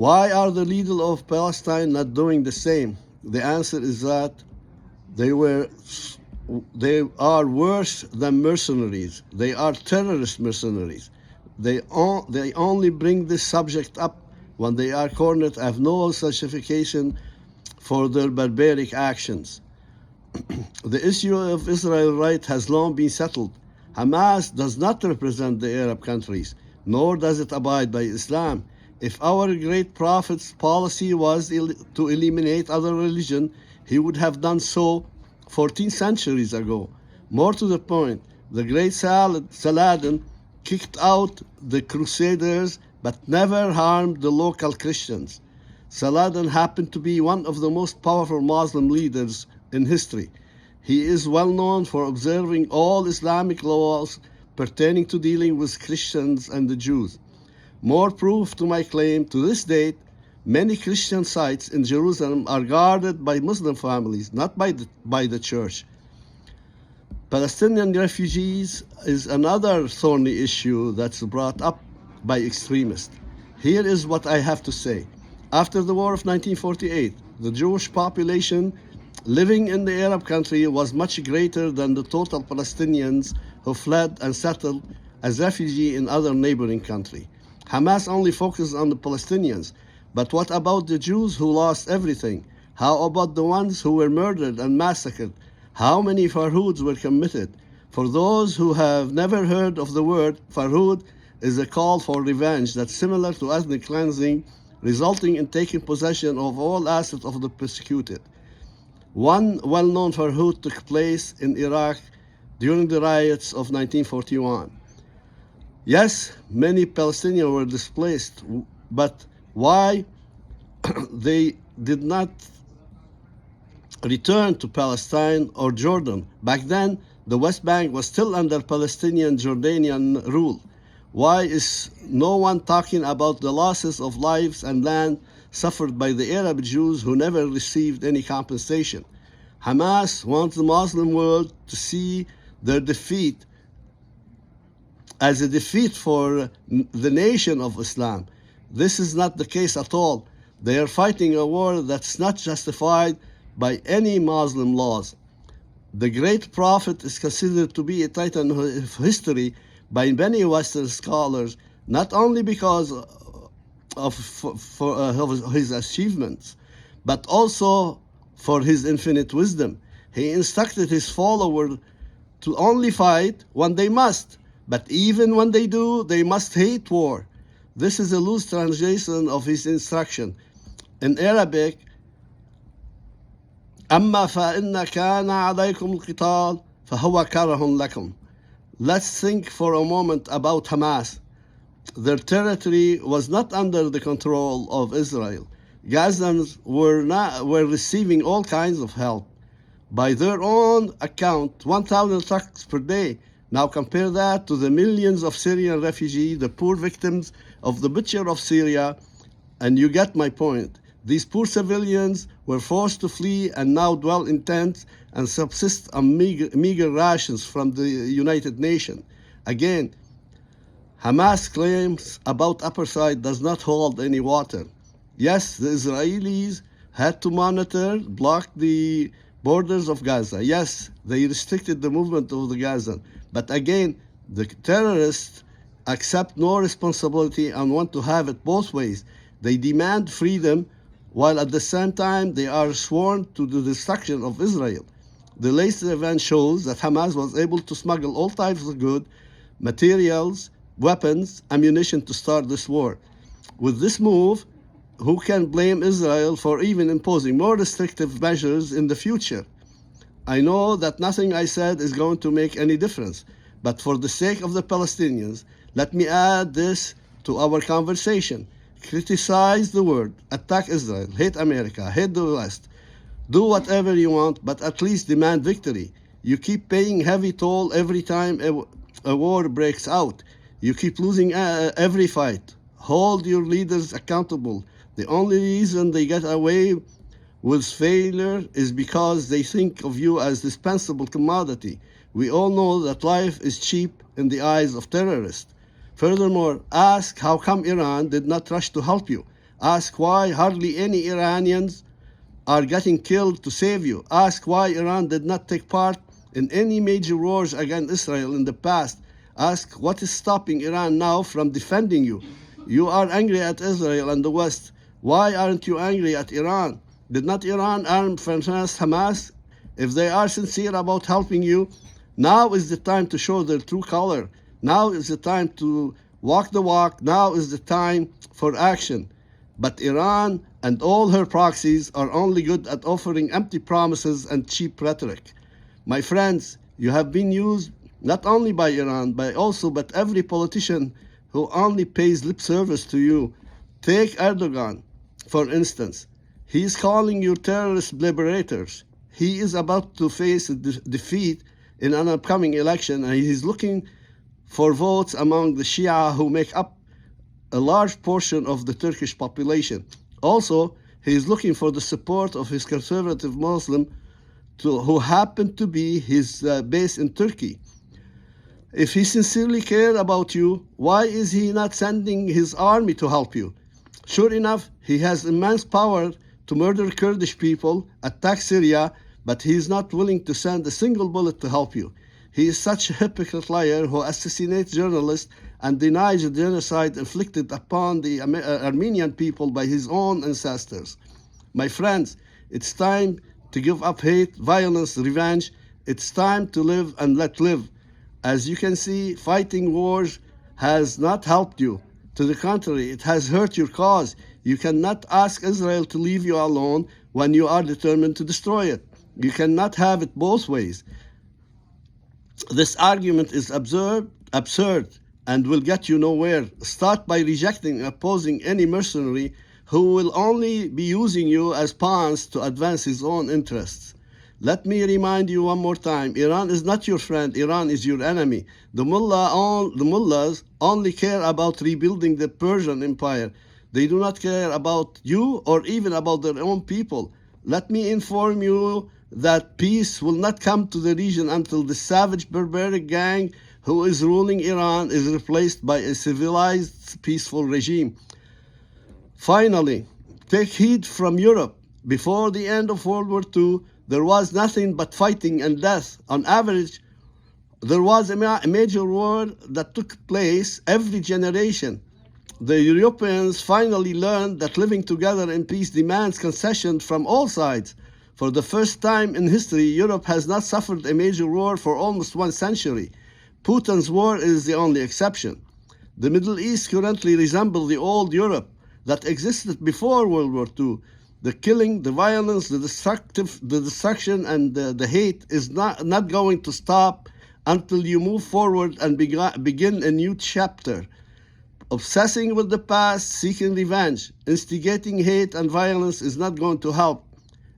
Why are the leaders of Palestine not doing the same? The answer is that they are worse than mercenaries. They are terrorist mercenaries. They only bring this subject up when they are cornered, have no justification for their barbaric actions. The issue of Israel's right has long been settled. Hamas does not represent the Arab countries, nor does it abide by Islam. If our great prophet's policy was to eliminate other religion, he would have done so 14 centuries ago. More to the point, the great Saladin kicked out the Crusaders but never harmed the local Christians. Saladin happened to be one of the most powerful Muslim leaders in history. He is well known for observing all Islamic laws pertaining to dealing with Christians and the Jews. More proof to my claim, to this date, many Christian sites in Jerusalem are guarded by Muslim families, not by the church. Palestinian refugees is another thorny issue that's brought up by extremists. Here is what I have to say. After the war of 1948, the Jewish population living in the Arab country was much greater than the total Palestinians who fled and settled as refugees in other neighboring countries. Hamas only focuses on the Palestinians, but what about the Jews who lost everything? How about the ones who were murdered and massacred? How many Farhoods were committed? For those who have never heard of the word, Farhood is a call for revenge that's similar to ethnic cleansing, resulting in taking possession of all assets of the persecuted. One well-known Farhood took place in Iraq during the riots of 1941. Yes, many Palestinians were displaced, but why they did not return to Palestine or Jordan? Back then, the West Bank was still under Palestinian Jordanian rule. Why is no one talking about the losses of lives and land suffered by the Arab Jews who never received any compensation? Hamas wants the Muslim world to see their defeat as a defeat for the nation of Islam. This is not the case at all. They are fighting a war that's not justified by any Muslim laws. The great prophet is considered to be a titan of history by many Western scholars, not only because of his achievements, but also for his infinite wisdom. He instructed his followers to only fight when they must, but even when they do, they must hate war. This is a loose translation of his instruction. In Arabic, أما فإن كان عليكم القتال فهو كره لكم. Let's think for a moment about Hamas. Their territory was not under the control of Israel. Gazans were receiving all kinds of help. By their own account, 1,000 trucks per day. Now compare that to the millions of Syrian refugees, the poor victims of the butcher of Syria, and you get my point. These poor civilians were forced to flee and now dwell in tents and subsist on meager rations from the United Nations. Again, Hamas claims about apartheid does not hold any water. Yes, the Israelis had to block the borders of Gaza. Yes, they restricted the movement of the Gazans. But again, the terrorists accept no responsibility and want to have it both ways. They demand freedom, while at the same time they are sworn to the destruction of Israel. The latest event shows that Hamas was able to smuggle all types of goods, materials, weapons, ammunition to start this war. With this move, who can blame Israel for even imposing more restrictive measures in the future? I know that nothing I said is going to make any difference, but for the sake of the Palestinians, let me add this to our conversation. Criticize the world, attack Israel, hate America, hate the West. Do whatever you want, but at least demand victory. You keep paying heavy toll every time a war breaks out. You keep losing every fight. Hold your leaders accountable. The only reason they get away with failure is because they think of you as dispensable commodity. We all know that life is cheap in the eyes of terrorists. Furthermore, ask how come Iran did not rush to help you. Ask why hardly any Iranians are getting killed to save you. Ask why Iran did not take part in any major wars against Israel in the past. Ask what is stopping Iran now from defending you. You are angry at Israel and the West. Why aren't you angry at Iran? Did not Iran arm finance Hamas? If they are sincere about helping you, now is the time to show their true color. Now is the time to walk the walk. Now is the time for action. But Iran and all her proxies are only good at offering empty promises and cheap rhetoric. My friends, you have been used not only by Iran, but every politician who only pays lip service to you. Take Erdogan, for instance. He is calling you terrorist liberators. He is about to face defeat in an upcoming election, and he is looking for votes among the Shia who make up a large portion of the Turkish population. Also, he is looking for the support of his conservative Muslim who happen to be his base in Turkey. If he sincerely cared about you, why is he not sending his army to help you? Sure enough, he has immense power to murder Kurdish people, attack Syria, but he is not willing to send a single bullet to help you. He is such a hypocrite liar who assassinates journalists and denies the genocide inflicted upon the Armenian people by his own ancestors. My friends, it's time to give up hate, violence, revenge. It's time to live and let live. As you can see, fighting wars has not helped you. To the contrary, it has hurt your cause. You cannot ask Israel to leave you alone when you are determined to destroy it. You cannot have it both ways. This argument is absurd, and will get you nowhere. Start by rejecting and opposing any mercenary who will only be using you as pawns to advance his own interests. Let me remind you one more time, Iran is not your friend, Iran is your enemy. The mullahs only care about rebuilding the Persian Empire. They do not care about you or even about their own people. Let me inform you that peace will not come to the region until the savage barbaric gang who is ruling Iran is replaced by a civilized, peaceful regime. Finally, take heed from Europe. Before the end of World War II, there was nothing but fighting and death. On average, there was a major war that took place every generation. The Europeans finally learned that living together in peace demands concessions from all sides. For the first time in history, Europe has not suffered a major war for almost 1 century. Putin's war is the only exception. The Middle East currently resembles the old Europe that existed before World War II. The killing, the violence, the destruction, and the hate is not going to stop until you move forward and begin a new chapter. Obsessing with the past, seeking revenge, instigating hate and violence is not going to help.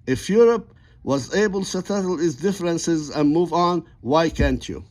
If Europe was able to settle its differences and move on, why can't you?